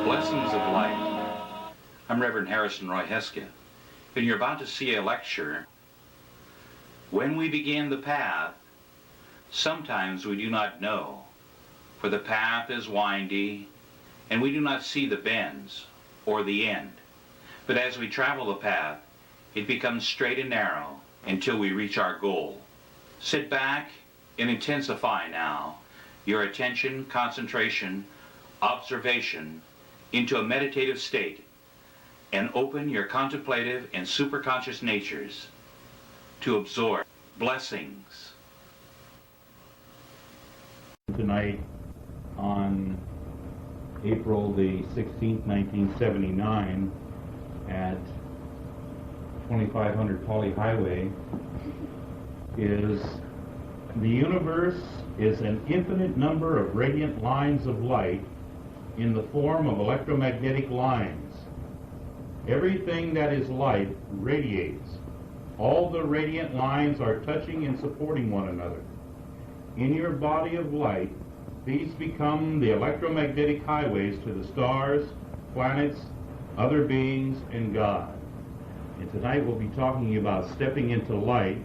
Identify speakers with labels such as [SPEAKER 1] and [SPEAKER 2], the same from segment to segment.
[SPEAKER 1] Blessings of Light. I'm Reverend Harrison Roy Heske, and you're about to see a lecture. When we begin the path, sometimes we do not know, for the path is windy, and we do not see the bends or the end. But as we travel the path, it becomes straight and narrow until we reach our goal. Sit back and intensify now your attention, concentration, observation into a meditative state, and open your contemplative and superconscious natures to absorb blessings.
[SPEAKER 2] Tonight on April the 16th, 1979 at 2500 Poly Highway is the universe is an infinite number of radiant lines of light in the form of electromagnetic lines. Everything that is light radiates. All the radiant lines are touching and supporting one another. In your body of light, these become the electromagnetic highways to the stars, planets, other beings, and God. And tonight we'll be talking about stepping into light,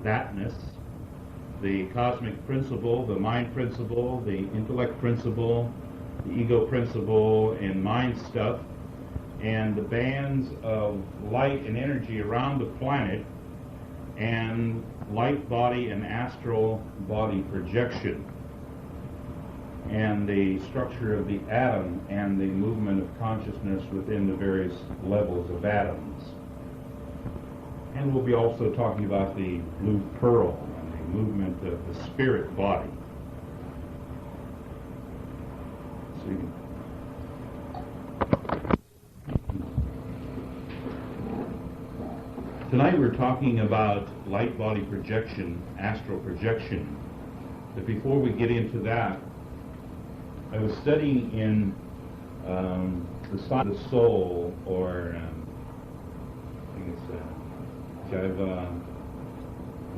[SPEAKER 2] thatness, the cosmic principle, the mind principle, the intellect principle, the ego principle, and mind stuff, and the bands of light and energy around the planet, and light body and astral body projection, and the structure of the atom and the movement of consciousness within the various levels of atoms. And we'll be also talking about the blue pearl and the movement of the spirit body. Tonight we're talking about light body projection, astral projection. But before we get into that, I was studying in the side of the soul, or I think it's Jaiva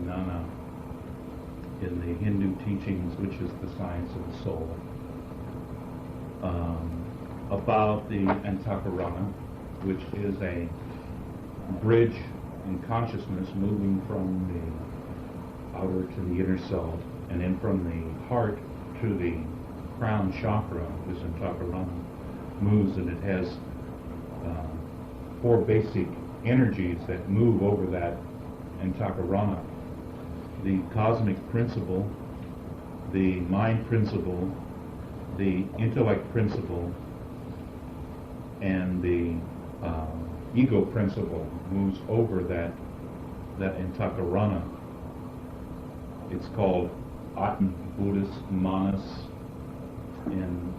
[SPEAKER 2] Jnana in the Hindu teachings, which is the science of the soul, about the Antakarana, which is a bridge in consciousness moving from the outer to the inner self, and then from the heart to the crown chakra. This Antakarana moves, and it has four basic energies that move over that Antakarana: the cosmic principle, the mind principle, the intellect principle, and the ego principle moves over that Antakarana. It's called Atma, Buddhist, Manas, and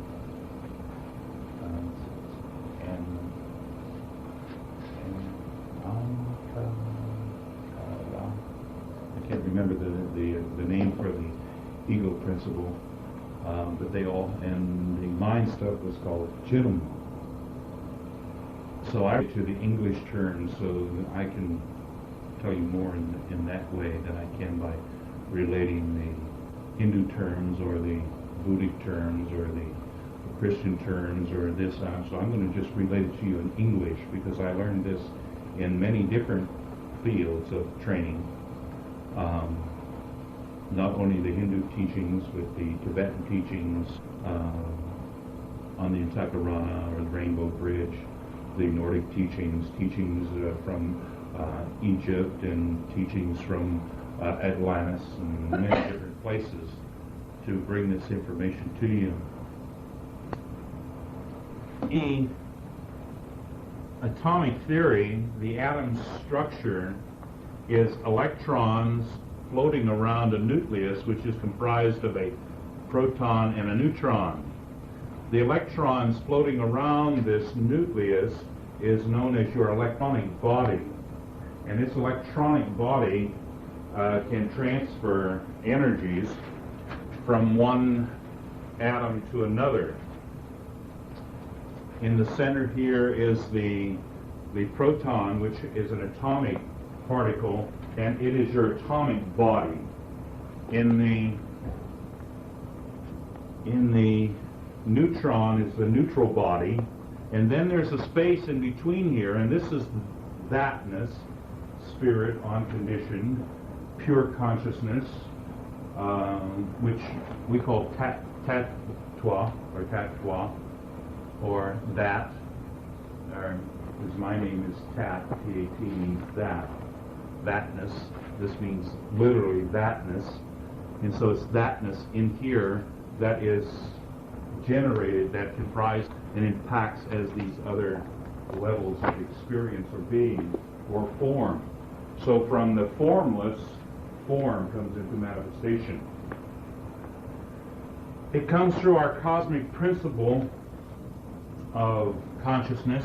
[SPEAKER 2] I can't remember the name for the ego principle, but they all, and the mind stuff was called Chittam. So I to the English terms so that I can tell you more in that way than I can by relating the Hindu terms or the Buddhic terms or the Christian terms or this. So I'm going to just relate it to you in English, because I learned this in many different fields of training. Not only the Hindu teachings, but the Tibetan teachings on the Antakarana or the Rainbow Bridge, the Nordic teachings from Egypt, and teachings from Atlantis, and many different places to bring this information to you. In atomic theory, the atom's structure is electrons floating around a nucleus, which is comprised of a proton and a neutron. The electrons floating around this nucleus is known as your electronic body. And this electronic body can transfer energies from one atom to another. In the center here is the proton, which is an atomic particle, and it is your atomic body. In the neutron is the neutral body, and then there's a space in between here, and this is thatness, spirit, unconditioned, pure consciousness, which we call tatwa, or that, or as my name is Tat, T-A-T means that, thatness. This means literally thatness, and so it's thatness in here that is generated, that comprised and impacts as these other levels of experience or being or form. So from the formless, form comes into manifestation. It comes through our cosmic principle of consciousness,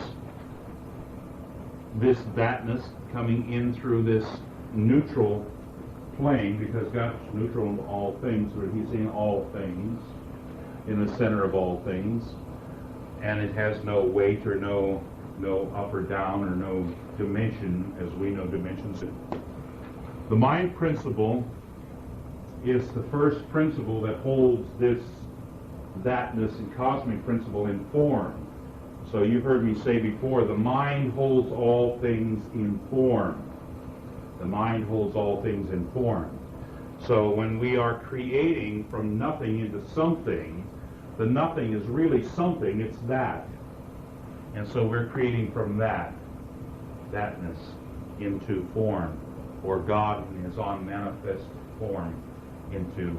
[SPEAKER 2] this thatness coming in through this neutral plane, because God's neutral in all things, or He's in all things, in the center of all things, and it has no weight or no up or down or no dimension as we know dimensions. The mind principle is the first principle that holds this thatness and cosmic principle in form. So you've heard me say before, the mind holds all things in form. The mind holds all things in form. So when we are creating from nothing into something, the nothing is really something, it's that. And so we're creating from thatness into form, or God in His unmanifest form into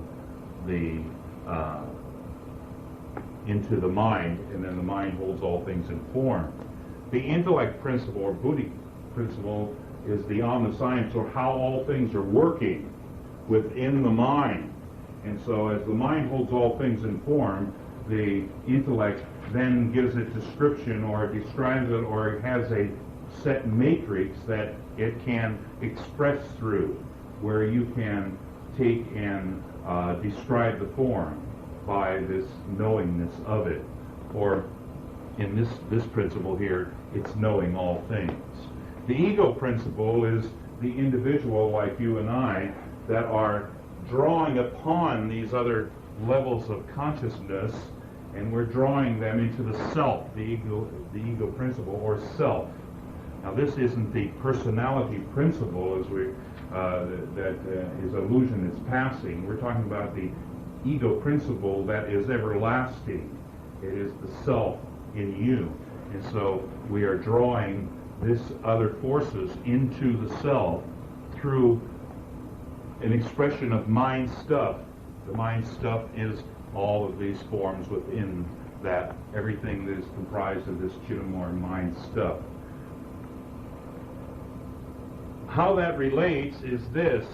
[SPEAKER 2] the mind, and then the mind holds all things in form. The intellect principle, or Buddhic principle, is the omniscience, or how all things are working within the mind. And so as the mind holds all things in form, the intellect then gives it description, or describes it, or it has a set matrix that it can express through, where you can take and describe the form by this knowingness of it. Or in this principle here, it's knowing all things. The ego principle is the individual like you and I that are drawing upon these other levels of consciousness, and we're drawing them into the self, the ego principle, or self. Now this isn't the personality principle as we that is illusion is passing. We're talking about the ego principle that is everlasting. It is the self in you. And so we are drawing this other forces into the self through an expression of mind stuff. The mind stuff is all of these forms within that, everything that is comprised of this Chittamore mind stuff. How that relates is this.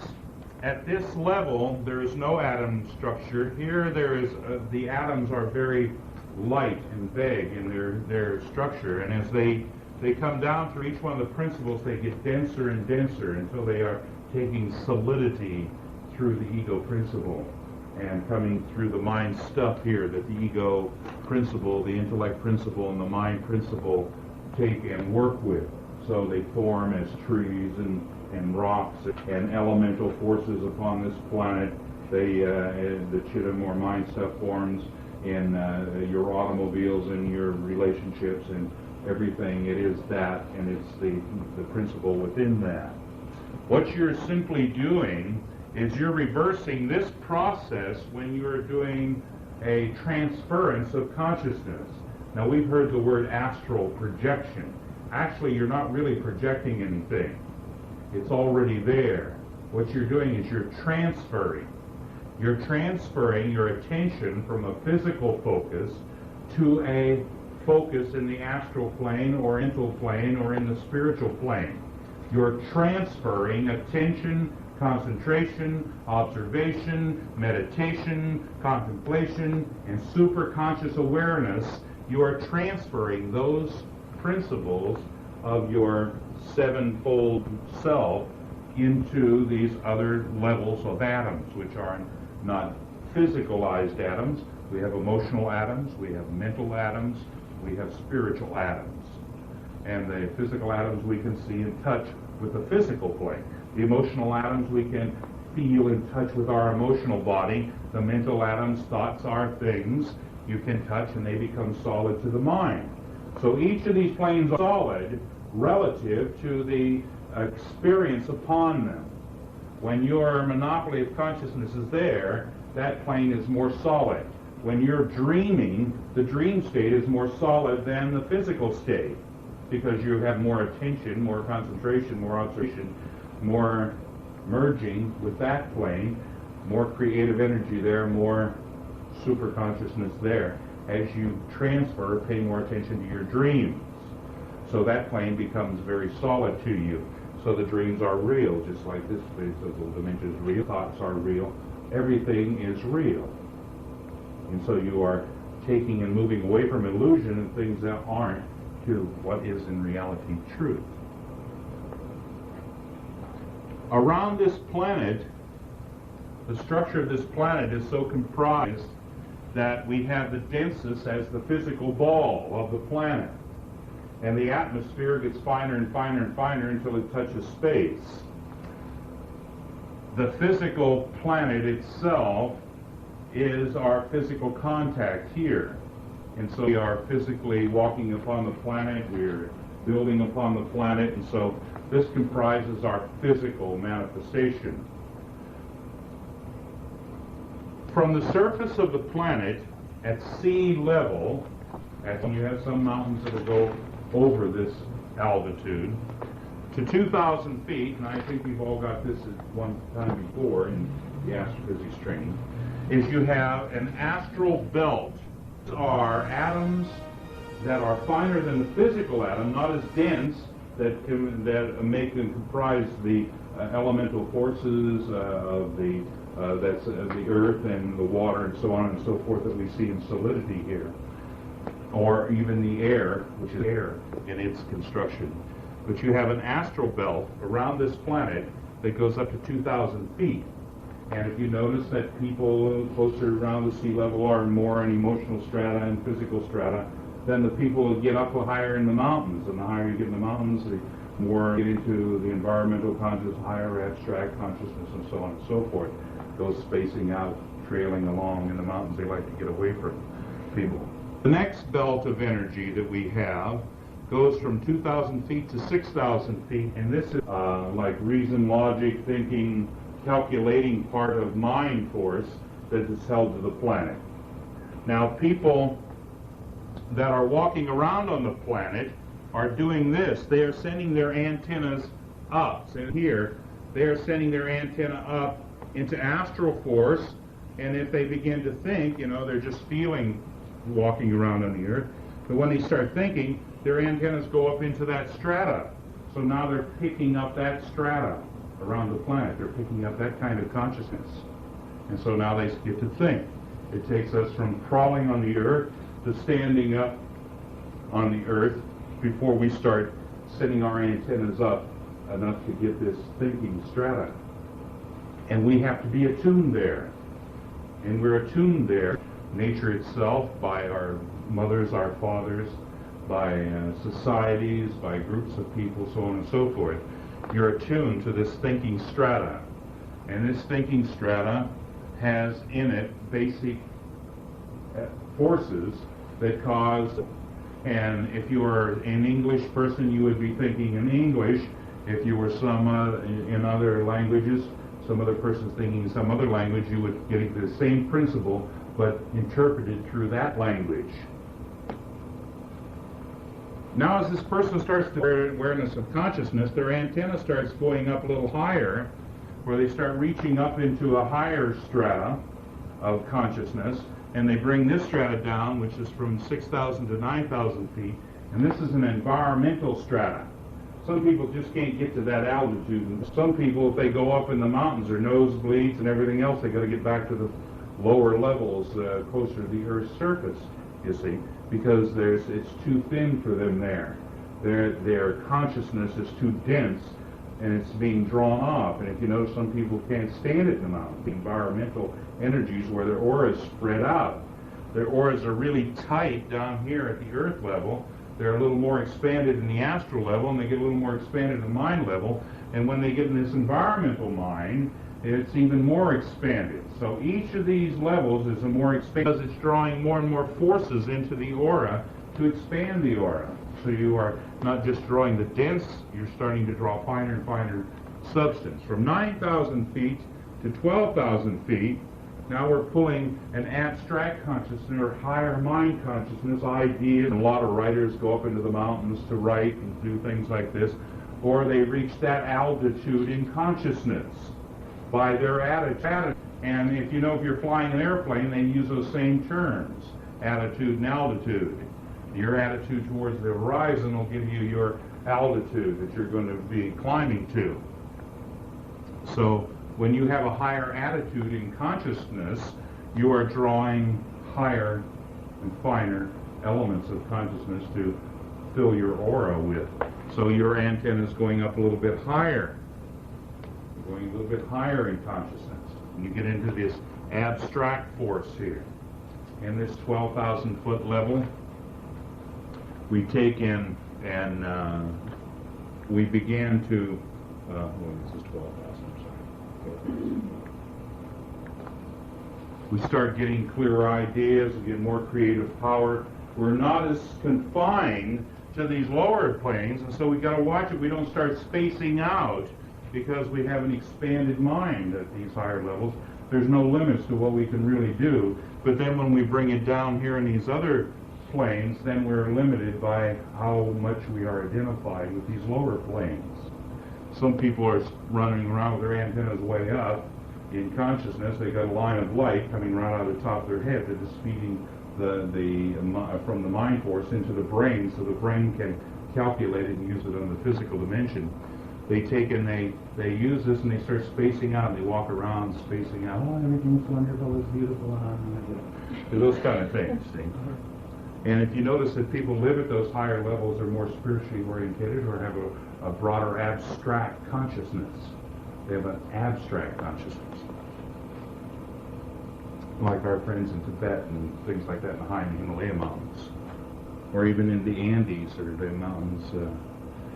[SPEAKER 2] At this level, there is no atom structure. Here, there is the atoms are very light and vague in their structure, and as they come down through each one of the principles, they get denser and denser until they are taking solidity through the ego principle and coming through the mind stuff here that the ego principle, the intellect principle, and the mind principle take and work with. So they form as trees and rocks and elemental forces upon this planet. The Chittamore mind stuff forms in your automobiles and your relationships and everything. It is that, and it's the principle within that. What you're simply doing is you're reversing this process when you're doing a transference of consciousness. Now we've heard the word astral projection. Actually, you're not really projecting anything. It's already there. What you're doing is you're transferring. You're transferring your attention from a physical focus to a focus in the astral plane or mental plane or in the spiritual plane. You're transferring attention, concentration, observation, meditation, contemplation, and superconscious awareness. You are transferring those principles of your sevenfold self into these other levels of atoms, which are not physicalized atoms. We have emotional atoms, we have mental atoms, we have spiritual atoms. And the physical atoms we can see and touch with the physical plane. The emotional atoms we can feel and touch with our emotional body. The mental atoms, thoughts are things, you can touch and they become solid to the mind. So each of these planes are solid relative to the experience upon them. When your monopoly of consciousness is there, that plane is more solid. When you're dreaming, the dream state is more solid than the physical state because you have more attention, more concentration, more observation, more merging with that plane, more creative energy there, more super consciousness there as you transfer, pay more attention to your dreams. So that plane becomes very solid to you. So the dreams are real, just like this physical dimension is real. Thoughts are real. Everything is real. And so you are taking and moving away from illusion and things that aren't to what is in reality truth. Around this planet, the structure of this planet is so comprised that we have the densest as the physical ball of the planet. And the atmosphere gets finer and finer and finer until it touches space. The physical planet itself is our physical contact here. And so we are physically walking upon the planet, we're building upon the planet, and so this comprises our physical manifestation. From the surface of the planet at sea level, and you have some mountains that will go over this altitude, to 2,000 feet, and I think we've all got this at one time before in the astrophysics training, is you have an astral belt. These are atoms that are finer than the physical atom, not as dense, that make them comprise the elemental forces of the earth and the water and so on and so forth that we see in solidity here, or even the air, which is air in its construction. But you have an astral belt around this planet that goes up to 2,000 feet. And if you notice that people closer around the sea level are more in emotional strata and physical strata, then the people get up higher in the mountains. And the higher you get in the mountains, the more you get into the environmental consciousness, higher abstract consciousness, and so on and so forth. Goes spacing out, trailing along in the mountains. They like to get away from people. The next belt of energy that we have goes from 2,000 feet to 6,000 feet, and this is like reason, logic, thinking, calculating part of mind force that is held to the planet. Now, people that are walking around on the planet are doing this. They are sending their antennas up. So here, they are sending their antenna up into astral force, and if they begin to think, they're just feeling walking around on the earth. But when they start thinking, their antennas go up into that strata. So now they're picking up that strata around the planet. They're picking up that kind of consciousness. And so now they get to think. It takes us from crawling on the earth to standing up on the earth before we start setting our antennas up enough to get this thinking strata. And we have to be attuned there. And we're attuned there, nature itself, by our mothers, our fathers, by societies, by groups of people, so on and so forth. You're attuned to this thinking strata. And this thinking strata has in it basic forces that cause, and if you were an English person, you would be thinking in English. If you were some in other languages, some other person's thinking in some other language, you would get the same principle, but interpreted through that language. Now, as this person starts to awareness of consciousness, their antenna starts going up a little higher, where they start reaching up into a higher strata of consciousness, and they bring this strata down, which is from 6,000 to 9,000 feet, and this is an environmental strata. Some people just can't get to that altitude, and some people, if they go up in the mountains, their nose bleeds and everything else, they got to get back to the lower levels, closer to the Earth's surface, you see, because it's too thin for them there. Their consciousness is too dense, and it's being drawn off. And if you notice, some people can't stand it in the mountains. The environmental energies where their auras spread out. Their auras are really tight down here at the earth level. They're a little more expanded in the astral level, and they get a little more expanded in the mind level. And when they get in this environmental mind, it's even more expanded. So each of these levels is a more expanded, because it's drawing more and more forces into the aura to expand the aura. So you are not just drawing the dense, you're starting to draw finer and finer substance. From 9,000 feet to 12,000 feet, now we're pulling an abstract consciousness or higher mind consciousness, ideas. And a lot of writers go up into the mountains to write and do things like this, or they reach that altitude in consciousness by their attitude. And if you're flying an airplane, they use those same terms, attitude and altitude. Your attitude towards the horizon will give you your altitude that you're going to be climbing to. So when you have a higher attitude in consciousness, you are drawing higher and finer elements of consciousness to fill your aura with. So your antenna is going up a little bit higher, going a little bit higher in consciousness. And you get into this abstract force here. In this 12,000 foot level, we take in and we began to, this is 12,000, we start getting clearer ideas, we get more creative power. We're not as confined to these lower planes, and so we got to watch it. We don't start spacing out because we have an expanded mind at these higher levels. There's no limits to what we can really do. But then when we bring it down here in these other planes, then we're limited by how much we are identified with these lower planes. Some people are running around with their antennas way up in consciousness. They got a line of light coming right out of the top of their head that is feeding from the mind force into the brain, so the brain can calculate it and use it on the physical dimension. They take and they use this and they start spacing out. They walk around spacing out. Oh, everything's wonderful, it's beautiful. Those kind of things. See? And if you notice that people live at those higher levels are more spiritually oriented or have a broader abstract consciousness. They have an abstract consciousness. Like our friends in Tibet and things like that in the high Himalaya mountains. Or even in the Andes or the mountains.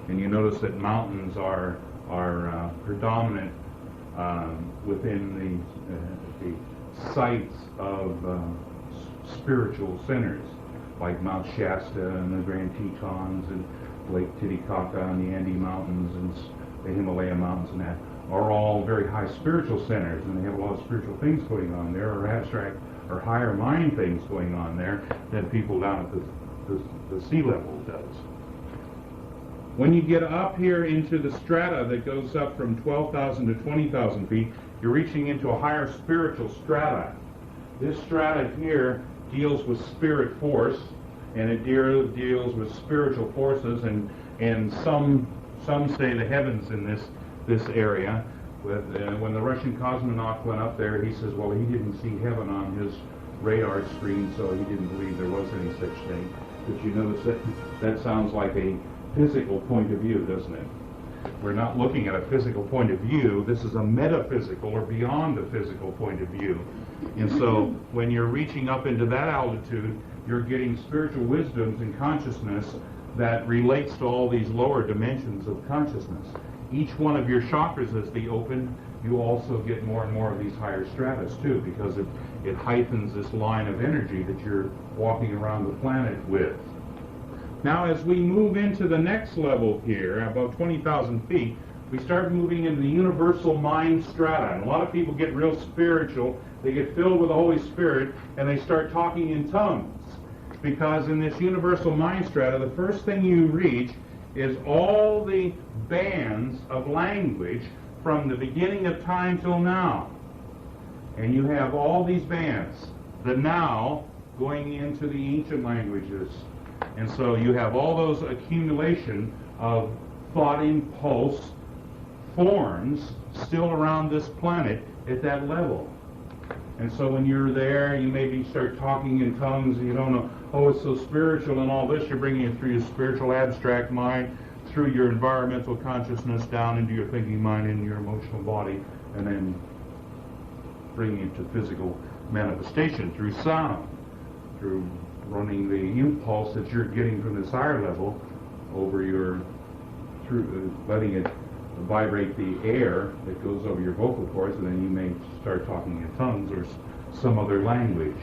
[SPEAKER 2] And you notice that mountains are predominant within the sites of spiritual centers, like Mount Shasta and the Grand Tetons and Lake Titicaca and the Andes Mountains and the Himalaya Mountains, and that are all very high spiritual centers, and they have a lot of spiritual things going on there, or abstract or higher mind things going on there that people down at the sea level does. When you get up here into the strata that goes up from 12,000 to 20,000 feet, you're reaching into a higher spiritual strata. This strata here deals with spirit force, and it deals with spiritual forces, and some say the heavens in this area. When the Russian cosmonaut went up there, he says, well, he didn't see heaven on his radar screen, so he didn't believe there was any such thing. But you notice that sounds like a physical point of view, doesn't it? We're not looking at a physical point of view. This is a metaphysical or beyond the physical point of view. And so when you're reaching up into that altitude, you're getting spiritual wisdoms and consciousness that relates to all these lower dimensions of consciousness. Each one of your chakras, as they open, you also get more and more of these higher stratas too, because it heightens this line of energy that you're walking around the planet with. Now as we move into the next level here, about 20,000 feet, we start moving into the universal mind strata. And a lot of people get real spiritual. They get filled with the Holy Spirit, and they start talking in tongues. Because in this universal mind strata, the first thing you reach is all the bands of language from the beginning of time till now. And you have all these bands, the now going into the ancient languages. And so you have all those accumulation of thought impulse forms still around this planet at that level. And so when you're there, you maybe start talking in tongues and you don't know, oh, it's so spiritual and all this. You're bringing it through your spiritual abstract mind, through your environmental consciousness down into your thinking mind, into your emotional body, and then bringing it to physical manifestation through sound, through running the impulse that you're getting from this higher level over through letting it vibrate the air that goes over your vocal cords, and then you may start talking in tongues or some other language.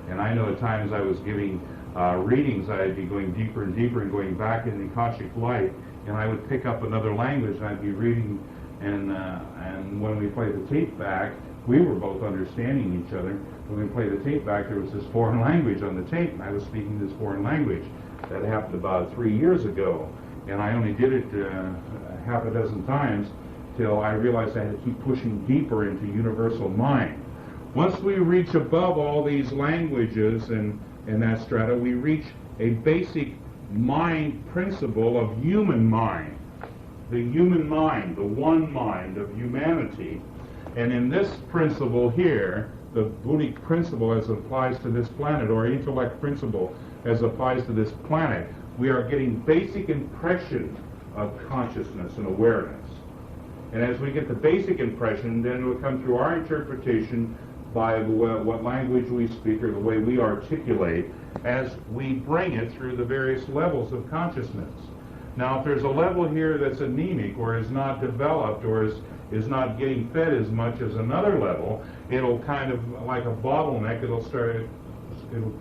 [SPEAKER 2] And I know at times I was giving readings, I'd be going deeper and deeper and going back in the Akashic light, and I would pick up another language, and I'd be reading, and when we play the tape back, we were both understanding each other. When we played the tape back, there was this foreign language on the tape, and I was speaking this foreign language. That happened about 3 years ago, and I only did it half a dozen times till I realized I had to keep pushing deeper into universal mind. Once we reach above all these languages and that strata, we reach a basic mind principle of human mind. The human mind, the one mind of humanity. And in this principle here, the Buddhic principle as applies to this planet, or intellect principle as applies to this planet, we are getting basic impression of consciousness and awareness. And as we get the basic impression, then it will come through our interpretation by what language we speak or the way we articulate as we bring it through the various levels of consciousness. Now, if there's a level here that's anemic or is not developed or is not getting fed as much as another level, it'll kind of, like a bottleneck, it'll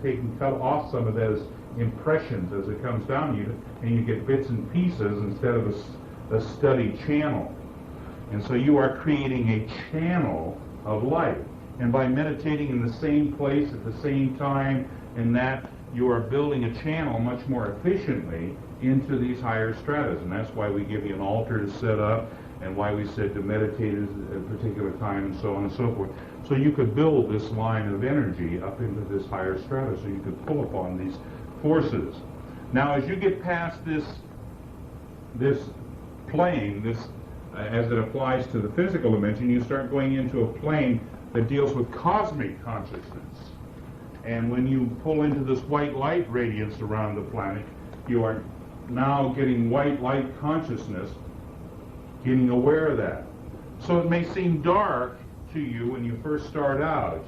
[SPEAKER 2] take and cut off some of those impressions as it comes down to you, and you get bits and pieces instead of a steady channel. And so you are creating a channel of light. And by meditating in the same place at the same time, and that you are building a channel much more efficiently into these higher stratas. And that's why we give you an altar to set up, and why we said to meditate at a particular time, and so on and so forth. So you could build this line of energy up into this higher strata, so you could pull upon these forces. Now, as you get past this plane, as it applies to the physical dimension, you start going into a plane that deals with cosmic consciousness. And when you pull into this white light radiance around the planet, you are now getting white light consciousness, getting aware of that. So it may seem dark to you when you first start out,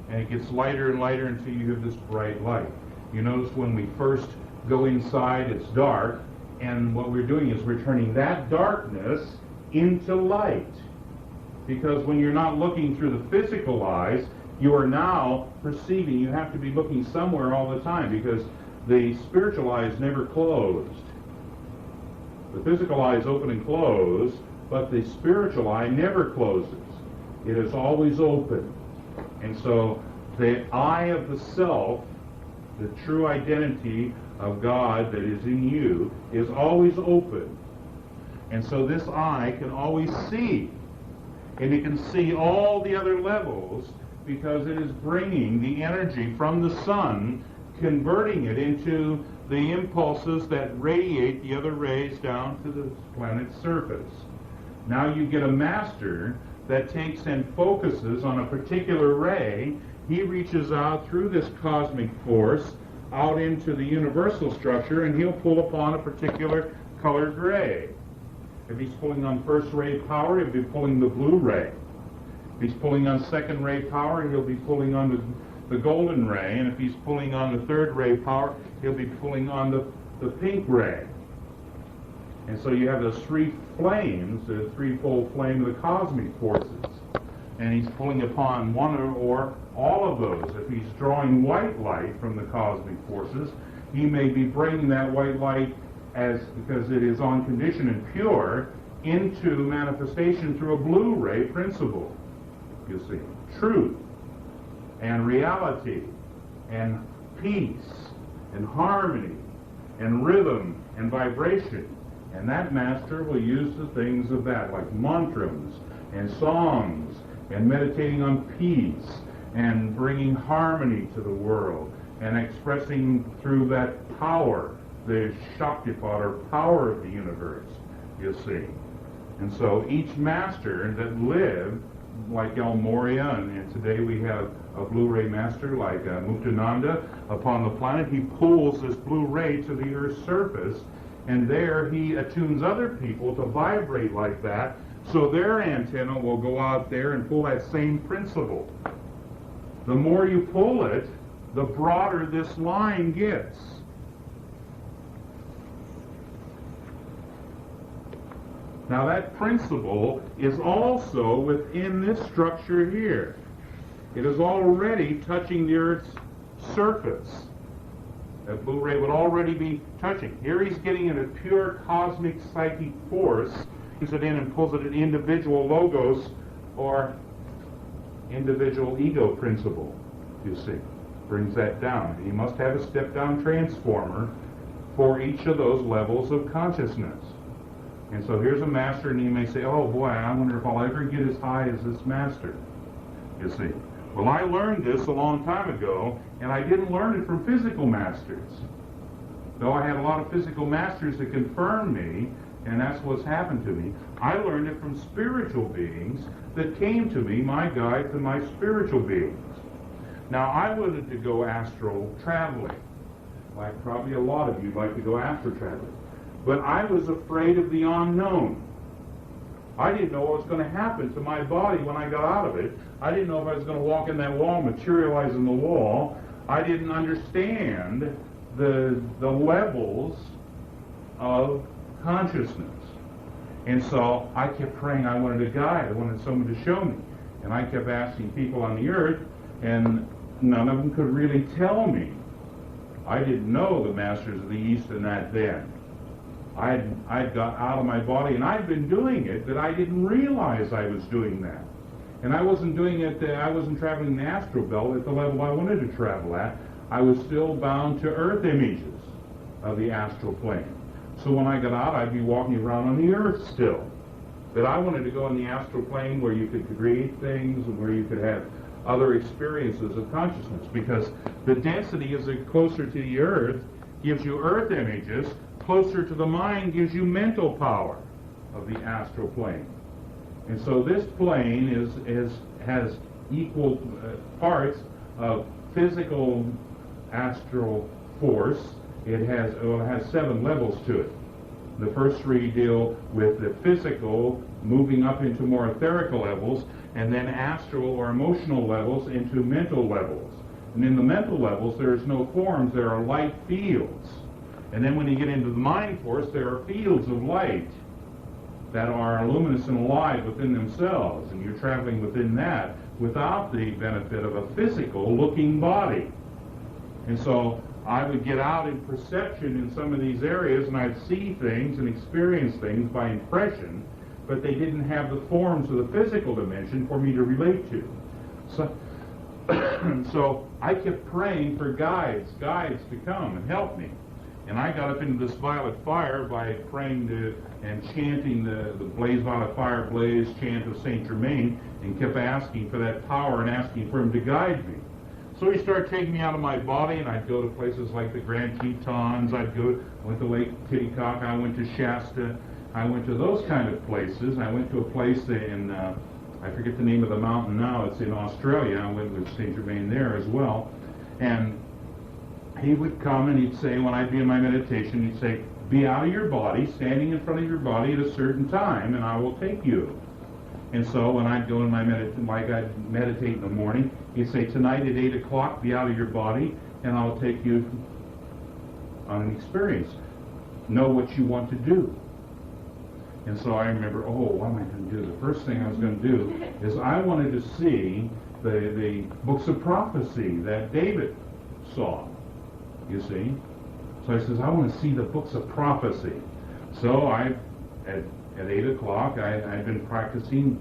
[SPEAKER 2] and it gets lighter and lighter until you have this bright light. You notice when we first go inside, it's dark, and what we're doing is we're turning that darkness into light. Because when you're not looking through the physical eyes, you are now perceiving. You have to be looking somewhere all the time, because the spiritual eye is never closed. The physical eye is open and closed, but the spiritual eye never closes. It is always open. And so the eye of the self, the true identity of God that is in you, is always open. And so this eye can always see. And it can see all the other levels, because it is bringing the energy from the sun, converting it into the impulses that radiate the other rays down to the planet's surface. Now you get a master that takes and focuses on a particular ray. He reaches out through this cosmic force out into the universal structure, and he'll pull upon a particular colored ray. If he's pulling on first ray power, he'll be pulling the blue ray. If he's pulling on second ray power, he'll be pulling on the golden ray. And if he's pulling on the third ray power, he'll be pulling on the pink ray. And so you have those three flames, the threefold flame of the cosmic forces. And he's pulling upon one or all of those. If he's drawing white light from the cosmic forces, he may be bringing that white light, because it is on condition and pure, into manifestation through a blue ray principle. You see, truth and reality and peace and harmony and rhythm and vibration. And that master will use the things of that, like mantras and songs and meditating on peace and bringing harmony to the world and expressing through that power, the Shaktipat, or power of the universe, you see. And so each master that lived, like El Moria, and today we have a blue ray master like Muktananda upon the planet, he pulls this blue ray to the Earth's surface, and there he attunes other people to vibrate like that, so their antenna will go out there and pull that same principle. The more you pull it, the broader this line gets. Now that principle is also within this structure here. It is already touching the Earth's surface. That blue ray would already be touching. Here he's getting in a pure cosmic psychic force, brings it in and pulls it in individual logos or individual ego principle, you see. Brings that down. And he must have a step-down transformer for each of those levels of consciousness. And so here's a master, and he may say, oh boy, I wonder if I'll ever get as high as this master, you see. Well, I learned this a long time ago, and I didn't learn it from physical masters. Though I had a lot of physical masters that confirmed me, and that's what's happened to me, I learned it from spiritual beings that came to me, my guides and my spiritual beings. Now, I wanted to go astral traveling, like probably a lot of you like to go astral traveling. But I was afraid of the unknown. I didn't know what was going to happen to my body when I got out of it. I didn't know if I was going to walk in that wall, materialize in the wall. I didn't understand the levels of consciousness. And so I kept praying. I wanted a guide. I wanted someone to show me. And I kept asking people on the earth, and none of them could really tell me. I didn't know the masters of the East and that then. I'd got out of my body, and I'd been doing it, but I didn't realize I was doing that. And I wasn't doing it, I wasn't traveling the astral belt at the level I wanted to travel at. I was still bound to earth images of the astral plane. So when I got out, I'd be walking around on the earth still. But I wanted to go in the astral plane where you could create things and where you could have other experiences of consciousness, because the density is closer to the earth, gives you earth images, closer to the mind gives you mental power of the astral plane. And so this plane has equal parts of physical astral force. It has 7 levels to it. The first 3 deal with the physical, moving up into more etherical levels, and then astral or emotional levels into mental levels. And in the mental levels, there's no forms, there are light fields. And then when you get into the mind force, there are fields of light that are luminous and alive within themselves, and you're traveling within that without the benefit of a physical looking body. And so I would get out in perception in some of these areas, and I'd see things and experience things by impression, but they didn't have the forms of the physical dimension for me to relate to. So I kept praying for guides to come and help me. And I got up into this violet fire by praying and chanting the blaze violet fire, blaze chant of Saint Germain, and kept asking for that power and asking for him to guide me. So he started taking me out of my body, and I'd go to places like the Grand Tetons. I went to Lake Titicaca. I went to Shasta. I went to those kind of places. I went to a place in, I forget the name of the mountain now. It's in Australia. I went with Saint Germain there as well. And he would come and he'd say, when I'd be in my meditation, he'd say, be out of your body, standing in front of your body at a certain time, and I will take you. And so when I'd go in my meditation, like I'd meditate in the morning, he'd say, tonight at 8 o'clock, be out of your body, and I'll take you on an experience. Know what you want to do. And so I remember, oh, what am I going to do? The first thing I was going to do is I wanted to see the books of prophecy that David saw. You see? So I says, I want to see the books of prophecy. So at 8 o'clock, I'd been practicing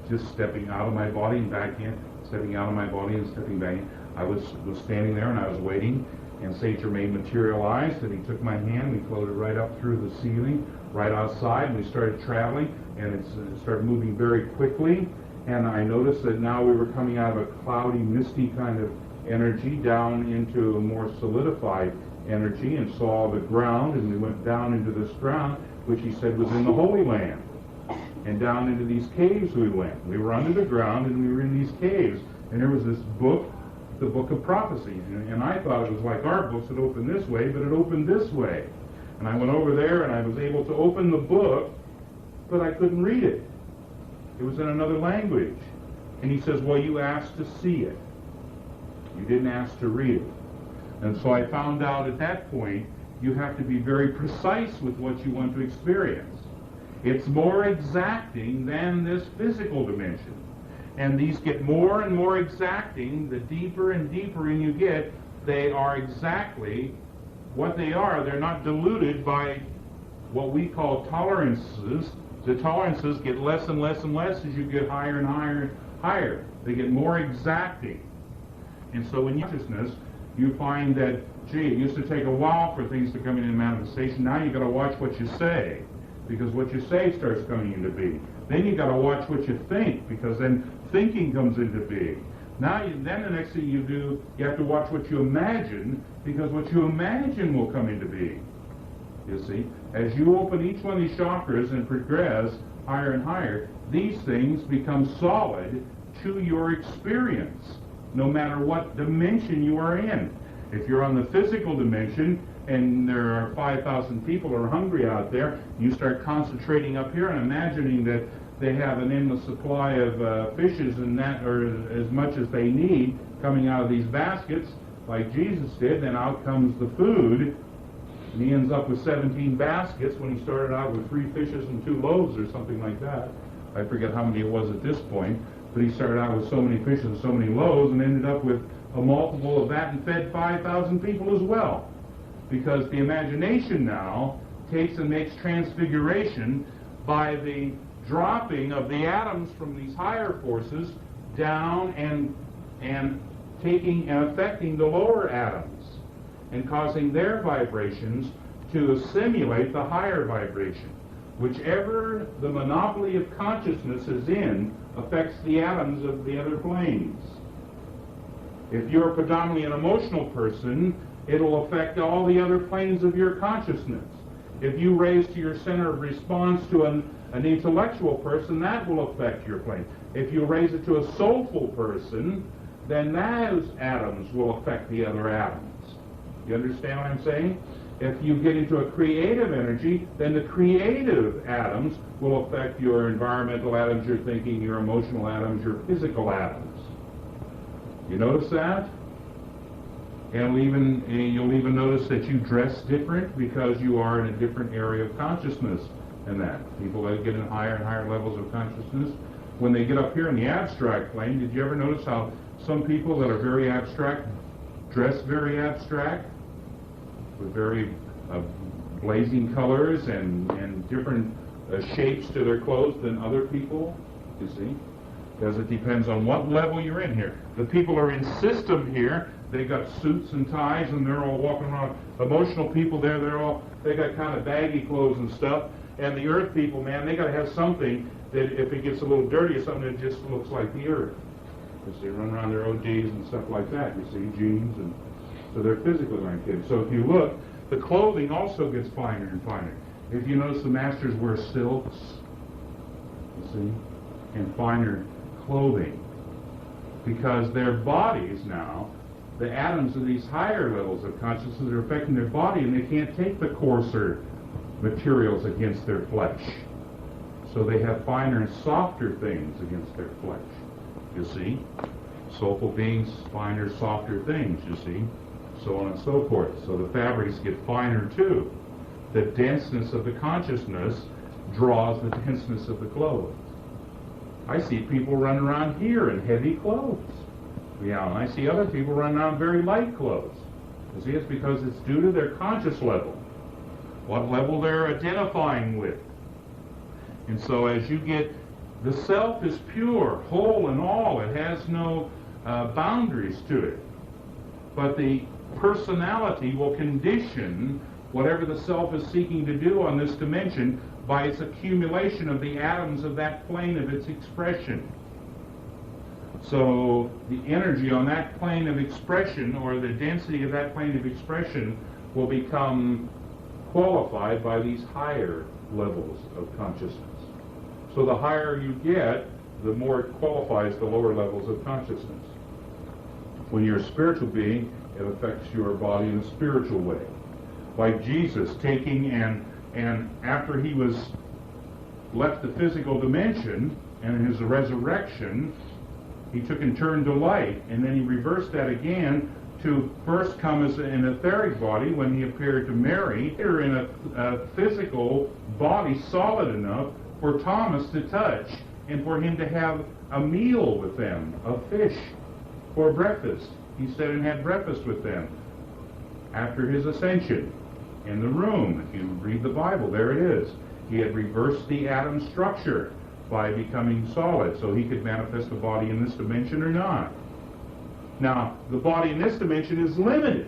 [SPEAKER 2] just stepping out of my body and back in, stepping out of my body and stepping back in. I was standing there and I was waiting, and Saint Germain materialized, and he took my hand, we floated right up through the ceiling, right outside, and we started traveling, and it started moving very quickly, and I noticed that now we were coming out of a cloudy, misty kind of energy down into a more solidified energy, and saw the ground, and we went down into this ground, which he said was in the Holy Land. And down into these caves we went. We were under the ground, and we were in these caves, and there was this book, the book of prophecy, and I thought it was like our books that opened this way, but it opened this way. And I went over there, and I was able to open the book, but I couldn't read it. It was in another language. And he says, well, you asked to see it. You didn't ask to read it. And so I found out at that point, you have to be very precise with what you want to experience. It's more exacting than this physical dimension. And these get more and more exacting. The deeper and deeper in you get, they are exactly what they are. They're not diluted by what we call tolerances. The tolerances get less and less and less as you get higher and higher and higher. They get more exacting. And so in consciousness, you find that, gee, it used to take a while for things to come into manifestation. Now you got to watch what you say, because what you say starts coming into being. Then you got to watch what you think, because then thinking comes into being. Then the next thing you do, you have to watch what you imagine, because what you imagine will come into being. You see, as you open each one of these chakras and progress higher and higher, these things become solid to your experience, no matter what dimension you are in. If you're on the physical dimension and there are 5,000 people who are hungry out there, you start concentrating up here and imagining that they have an endless supply of fishes and that, or as much as they need, coming out of these baskets, like Jesus did. Then out comes the food, and he ends up with 17 baskets when he started out with 3 fishes and 2 loaves or something like that. I forget how many it was at this point, but he started out with so many fishes and so many loaves and ended up with a multiple of that and fed 5,000 people as well. Because the imagination now takes and makes transfiguration by the dropping of the atoms from these higher forces down and taking and affecting the lower atoms and causing their vibrations to simulate the higher vibration. Whichever the monopoly of consciousness is in affects the atoms of the other planes. If you're predominantly an emotional person, it'll affect all the other planes of your consciousness. If you raise to your center of response to an intellectual person, that will affect your plane. If you raise it to a soulful person, then those atoms will affect the other atoms. You understand what I'm saying? If you get into a creative energy, then the creative atoms will affect your environmental atoms, your thinking, your emotional atoms, your physical atoms. You notice that? And you'll even notice that you dress different because you are in a different area of consciousness than that. People that get in higher and higher levels of consciousness, when they get up here in the abstract plane, did you ever notice how some people that are very abstract dress very abstract with very blazing colors and different shapes to their clothes than other people? You see? Because it depends on what level you're in here. The people are in system here. They got suits and ties, and they're all walking around. Emotional people there, they got kind of baggy clothes and stuff. And the earth people, man, they got to have something that if it gets a little dirty or something, it just looks like the earth. Because they run around their ODs and stuff like that. You see, jeans, and so they're physically oriented. So if you look, the clothing also gets finer and finer. If you notice, the masters wear silks, you see, and finer clothing, because their bodies now, the atoms of these higher levels of consciousness are affecting their body, and they can't take the coarser materials against their flesh. So they have finer and softer things against their flesh, you see. Soulful beings, finer, softer things, you see, so on and so forth. So the fabrics get finer too. The denseness of the consciousness draws the denseness of the clothes. I see people run around here in heavy clothes. Yeah, and I see other people run around very light clothes. You see, it's because it's due to their conscious level, what level they're identifying with. And so as you get, the self is pure, whole and all. It has no boundaries to it. But the personality will condition whatever the self is seeking to do on this dimension by its accumulation of the atoms of that plane of its expression. So the energy on that plane of expression, or the density of that plane of expression, will become qualified by these higher levels of consciousness. So the higher you get, the more it qualifies the lower levels of consciousness. When you're a spiritual being, it affects your body in a spiritual way. Like Jesus taking and after he was left the physical dimension, and in his resurrection, he took and turned to light, and then he reversed that again to first come as an etheric body when he appeared to Mary, or in a physical body solid enough for Thomas to touch and for him to have a meal with them of fish for breakfast. He said and had breakfast with them after his ascension in the room. If you read the Bible, there it is. He had reversed the atom structure by becoming solid so he could manifest a body in this dimension or not. Now, the body in this dimension is limited.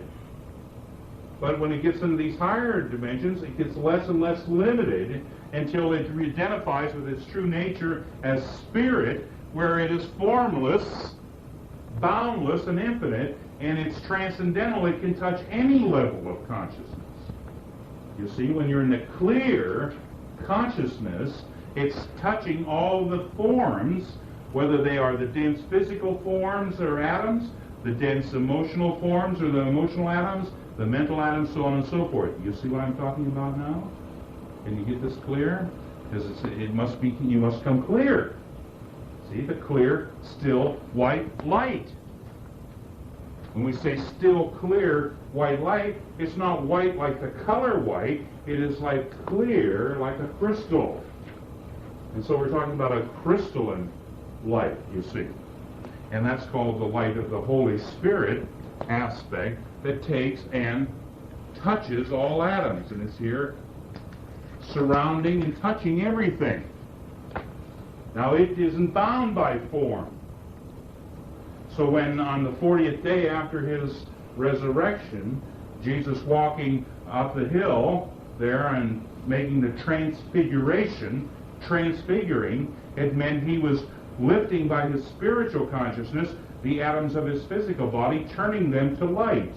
[SPEAKER 2] But when it gets into these higher dimensions, it gets less and less limited until it identifies with its true nature as spirit, where it is formless, boundless, and infinite, and it's transcendental. It can touch any level of consciousness. You see, when you're in the clear consciousness, it's touching all the forms, whether they are the dense physical forms or atoms, the dense emotional forms or the emotional atoms, the mental atoms, so on and so forth. You see what I'm talking about now? Can you get this clear? Because you must come clear. See, the clear, still, white light. When we say still, clear, white light, it's not white like the color white. It is like clear, like a crystal. And so we're talking about a crystalline light, you see. And that's called the light of the Holy Spirit aspect that takes and touches all atoms, and is here surrounding and touching everything. Now, it isn't bound by form. So when on the 40th day after his resurrection, Jesus walking up the hill there and making the transfiguration, transfiguring, it meant he was lifting by his spiritual consciousness the atoms of his physical body, turning them to light.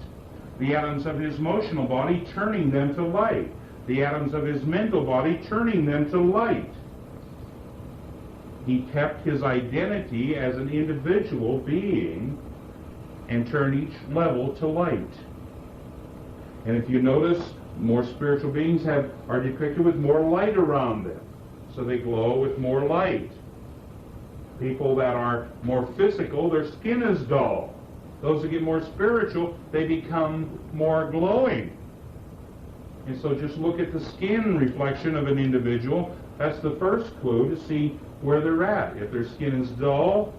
[SPEAKER 2] The atoms of his emotional body, turning them to light. The atoms of his mental body, turning them to light. He kept his identity as an individual being and turned each level to light. And if you notice, more spiritual beings are depicted with more light around them. So they glow with more light. People that are more physical, their skin is dull. Those that get more spiritual, they become more glowing. And so just look at the skin reflection of an individual. That's the first clue to see where they're at. If their skin is dull,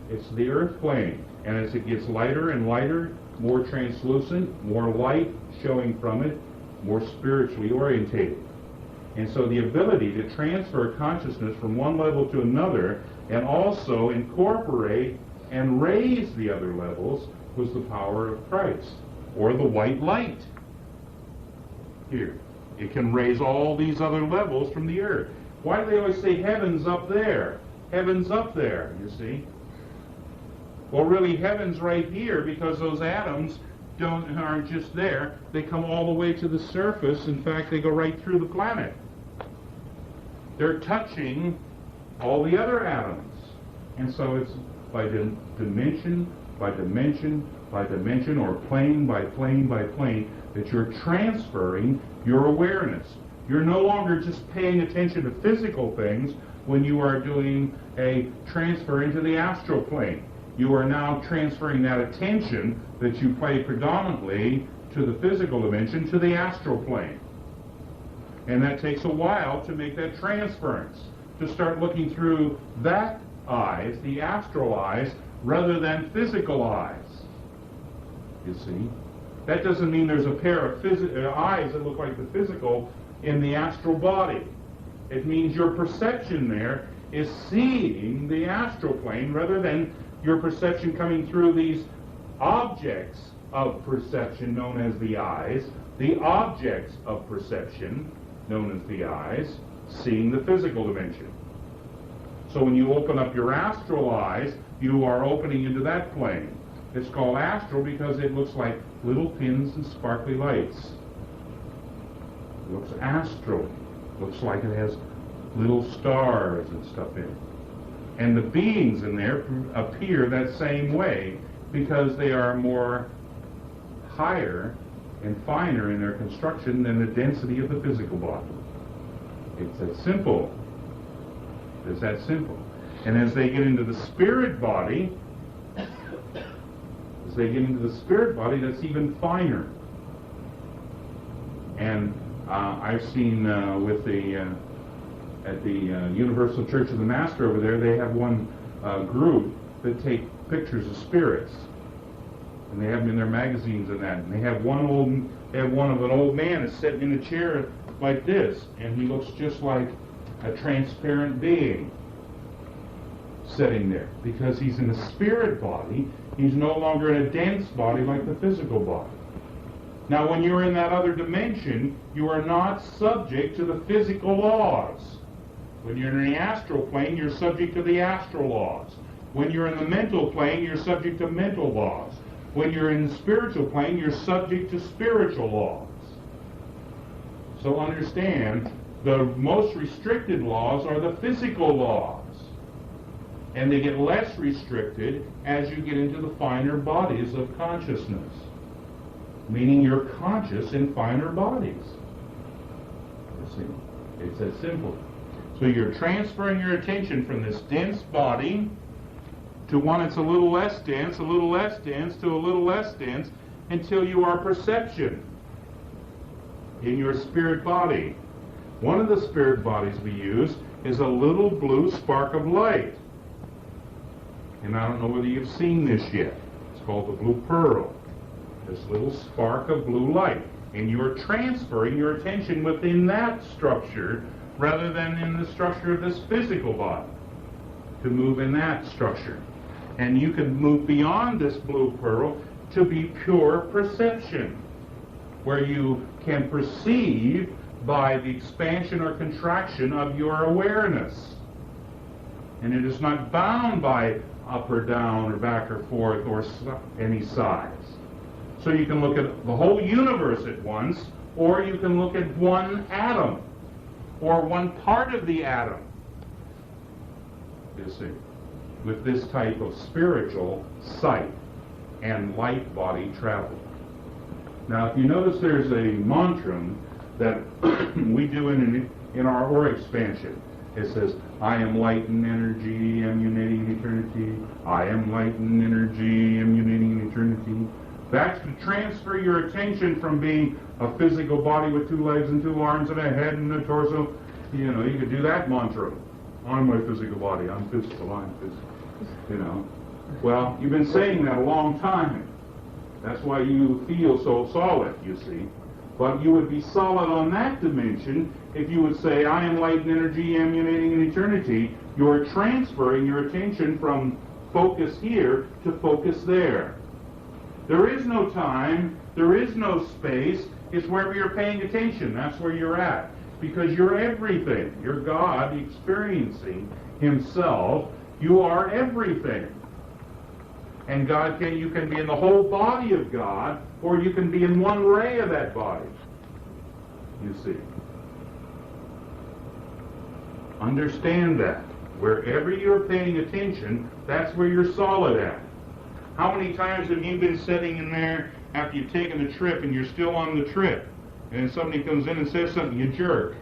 [SPEAKER 2] it's the earth plane. And as it gets lighter and lighter, more translucent, more light showing from it, more spiritually orientated. And so the ability to transfer consciousness from one level to another and also incorporate and raise the other levels was the power of Christ, or the white light. Here, it can raise all these other levels from the earth. Why do they always say heaven's up there? Heaven's up there, you see. Well, really, heaven's right here, because those atoms aren't just there. They come all the way to the surface. In fact, they go right through the planet. They're touching all the other atoms. And so it's by dimension by dimension by dimension, or plane by plane by plane, that you're transferring your awareness. You're no longer just paying attention to physical things when you are doing a transfer into the astral plane. You are now transferring that attention that you pay predominantly to the physical dimension to the astral plane. And that takes a while to make that transference, to start looking through that eyes, the astral eyes, rather than physical eyes. You see? That doesn't mean there's a pair of eyes that look like the physical in the astral body. It means your perception there is seeing the astral plane rather than your perception coming through these objects of perception known as the eyes, the objects of perception known as the eyes, seeing the physical dimension. So when you open up your astral eyes, you are opening into that plane. It's called astral because it looks like little pins and sparkly lights. It looks astral. Looks like it has little stars and stuff in it. And the beings in there appear that same way because they are more higher and finer in their construction than the density of the physical body. It's that simple. It's that simple. And as they get into the spirit body, the As they get into the spirit body, that's even finer. And I've seen with the at the Universal Church of the Master over there, they have one group that take pictures of spirits, and they have them in their magazines and that. And they have one of an old man that's sitting in a chair like this, and he looks just like a transparent being sitting there, because he's in a spirit body. He's no longer in a dense body like the physical body. Now, when you're in that other dimension, you are not subject to the physical laws. When you're in the astral plane, you're subject to the astral laws. When you're in the mental plane, you're subject to mental laws. When you're in the spiritual plane, you're subject to spiritual laws. So understand, the most restricted laws are the physical laws. And they get less restricted as you get into the finer bodies of consciousness. Meaning you're conscious in finer bodies. You see, it's that simple. So you're transferring your attention from this dense body to one that's a little less dense, a little less dense, to a little less dense, until you are perception in your spirit body. One of the spirit bodies we use is a little blue spark of light. And I don't know whether you've seen this yet. It's called the blue pearl. This little spark of blue light. And you're transferring your attention within that structure rather than in the structure of this physical body, to move in that structure. And you can move beyond this blue pearl to be pure perception, where you can perceive by the expansion or contraction of your awareness. And it is not bound by up or down or back or forth or any size. So you can look at the whole universe at once, or you can look at one atom, or one part of the atom, you see, with this type of spiritual sight and light body travel. Now, if you notice, there's a mantra that we do in our aura expansion. It says, I am light and energy emanating eternity. I am light and energy emanating eternity. That's to transfer your attention from being a physical body with 2 legs and 2 arms and a head and a torso. You know, you could do that mantra. I'm my physical body. I'm physical. I'm physical. You know. Well, you've been saying that a long time. That's why you feel so solid, you see. But you would be solid on that dimension if you would say, I am light and energy emanating in eternity. You're transferring your attention from focus here to focus there. There is no time. There is no space. It's wherever you're paying attention. That's where you're at. Because you're everything. You're God experiencing Himself. You are everything. And you can be in the whole body of God, or you can be in one ray of that body. You see. Understand that. Wherever you're paying attention, that's where you're solid at. How many times have you been sitting in there after you've taken a trip and you're still on the trip, and somebody comes in and says something, you jerk.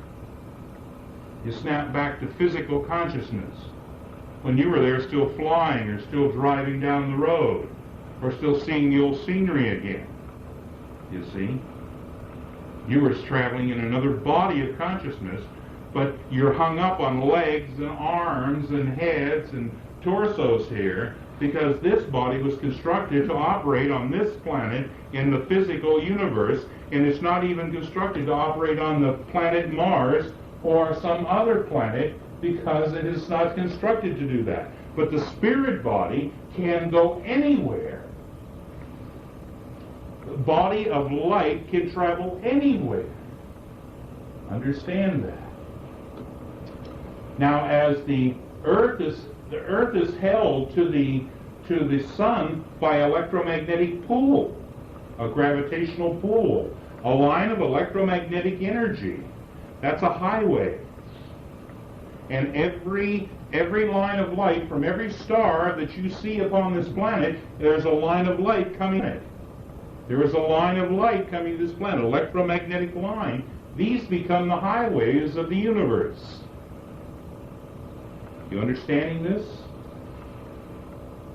[SPEAKER 2] You snap back to physical consciousness. When you were there still flying, or still driving down the road, or still seeing the old scenery again. You see? You were traveling in another body of consciousness, but you're hung up on legs and arms and heads and torsos here, because this body was constructed to operate on this planet in the physical universe, and it's not even constructed to operate on the planet Mars or some other planet, because it is not constructed to do that. But the spirit body can go anywhere. The body of light can travel anywhere. Understand that. Now, as the earth is held to the sun by electromagnetic pull, a gravitational pull, a line of electromagnetic energy. That's a highway. And every line of light from every star that you see upon this planet, there's a line of light coming in it. There is a line of light coming to this planet, electromagnetic line. These become the highways of the universe. You understanding this?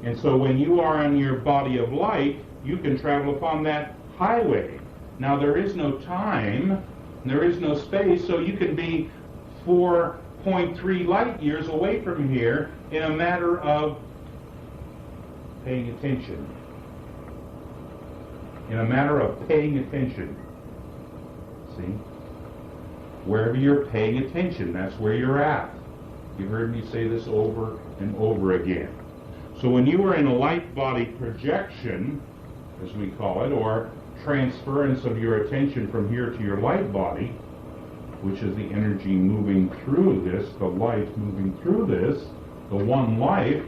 [SPEAKER 2] And so when you are on your body of light, you can travel upon that highway. Now there is no time, there is no space, so you can be 4.3 light years away from here in a matter of paying attention. In a matter of paying attention. See? Wherever you're paying attention, that's where you're at. You've heard me say this over and over again. So when you are in a light body projection, as we call it, or transference of your attention from here to your light body, which is the energy moving through this, the light moving through this, the one life,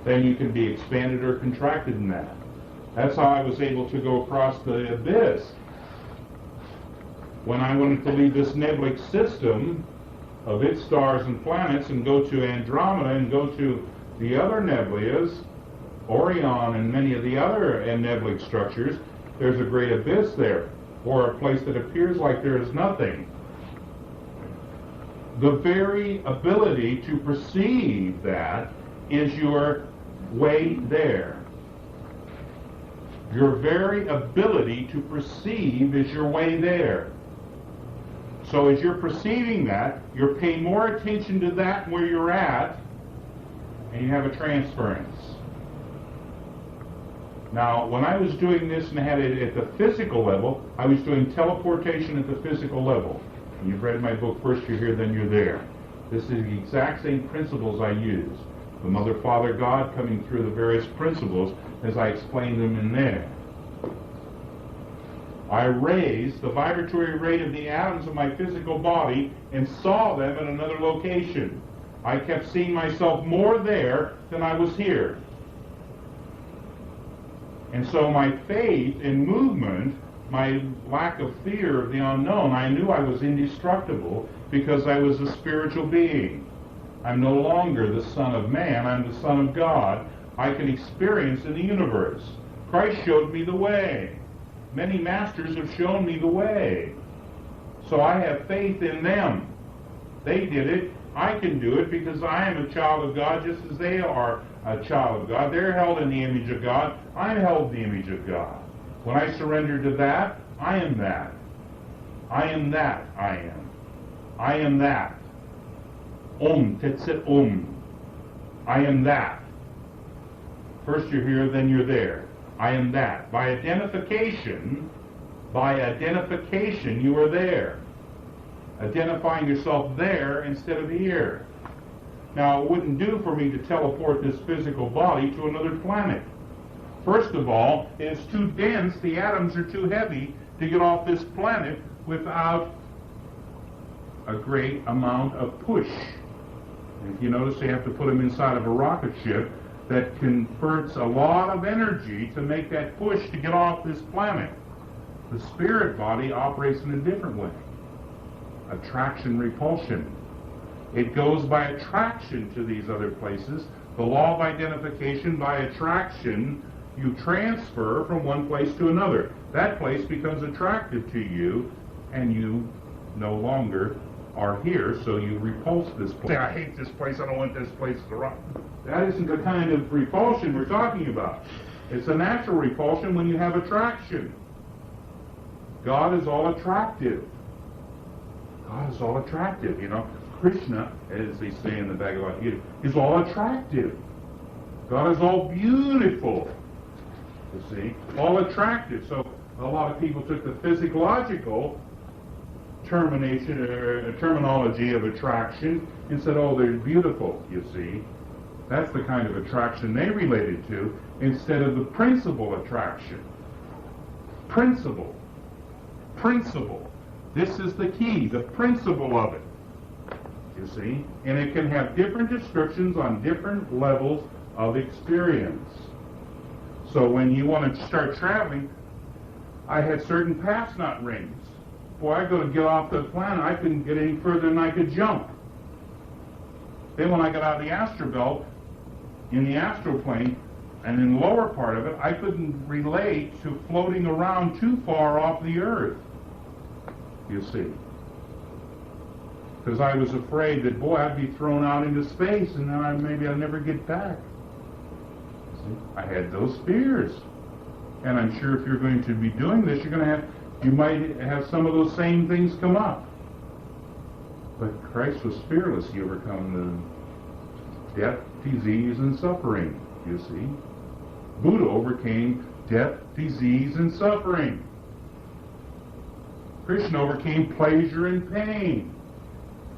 [SPEAKER 2] then you can be expanded or contracted in that. That's how I was able to go across the abyss. When I wanted to leave this nebulic system of its stars and planets and go to Andromeda and go to the other nebulas, Orion and many of the other nebulic structures, there's a great abyss there, or a place that appears like there is nothing. The very ability to perceive that is your way there. Your very ability to perceive is your way there. So as you're perceiving that, you're paying more attention to that where you're at, and you have a transference. Now, when I was doing this and had it at the physical level, I was doing teleportation at the physical level. And you've read my book, First You're Here, Then You're There. This is the exact same principles I use. The Mother, Father, God coming through the various principles as I explained them in there. I raised the vibratory rate of the atoms of my physical body and saw them at another location. I kept seeing myself more there than I was here. And so my faith in movement, my lack of fear of the unknown, I knew I was indestructible because I was a spiritual being. I'm no longer the Son of Man, I'm the Son of God. I can experience in the universe. Christ showed me the way. Many masters have shown me the way. So I have faith in them. They did it. I can do it because I am a child of God just as they are a child of God. They're held in the image of God. I'm held in the image of God. When I surrender to that, I am that. I am that I am. I am that. Tetsit I am that. First you're here, then you're there. I am that. By identification, you are there. Identifying yourself there instead of here. Now, it wouldn't do for me to teleport this physical body to another planet. First of all, it's too dense, the atoms are too heavy to get off this planet without a great amount of push. And if you notice, they have to put them inside of a rocket ship that converts a lot of energy to make that push to get off this planet. The spirit body operates in a different way. Attraction, repulsion. It goes by attraction to these other places. The law of identification, by attraction, you transfer from one place to another. That place becomes attractive to you, and you no longer are here, so you repulse this place. I hate this place, I don't want this place to run. That isn't the kind of repulsion we're talking about. It's a natural repulsion when you have attraction. God is all attractive. God is all attractive, you know. Krishna, as they say in the Bhagavad Gita, is all attractive. God is all beautiful, you see, all attractive. So a lot of people took the physiological terminology of attraction and said, oh, they're beautiful, you see. That's the kind of attraction they related to, instead of the principle attraction. Principle. This is the key, the principle of it, you see. And it can have different descriptions on different levels of experience. So when you want to start traveling, I had certain pass knot rings. Boy, I go to get off the planet, I couldn't get any further than I could jump. Then when I got out of the astral belt, in the astral plane, and in the lower part of it, I couldn't relate to floating around too far off the earth, you see. Because I was afraid that, boy, I'd be thrown out into space, and then maybe I'd never get back. I had those fears. And I'm sure if you're going to be doing this, you might have some of those same things come up. But Christ was fearless. He overcome the death, disease, and suffering, you see. Buddha overcame death, disease, and suffering. Krishna overcame pleasure and pain,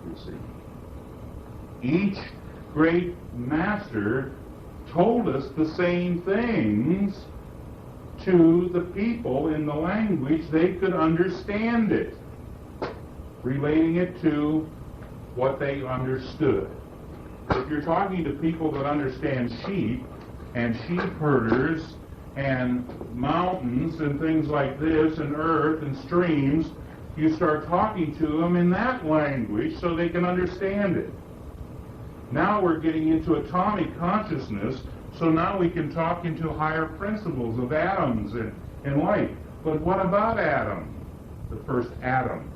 [SPEAKER 2] you see. Each great master told us the same things to the people in the language they could understand it, relating it to what they understood. If you're talking to people that understand sheep and sheep herders and mountains and things like this and earth and streams, you start talking to them in that language so they can understand it. Now we're getting into atomic consciousness, so now we can talk into higher principles of atoms and light. But what about Adam, the first Adam?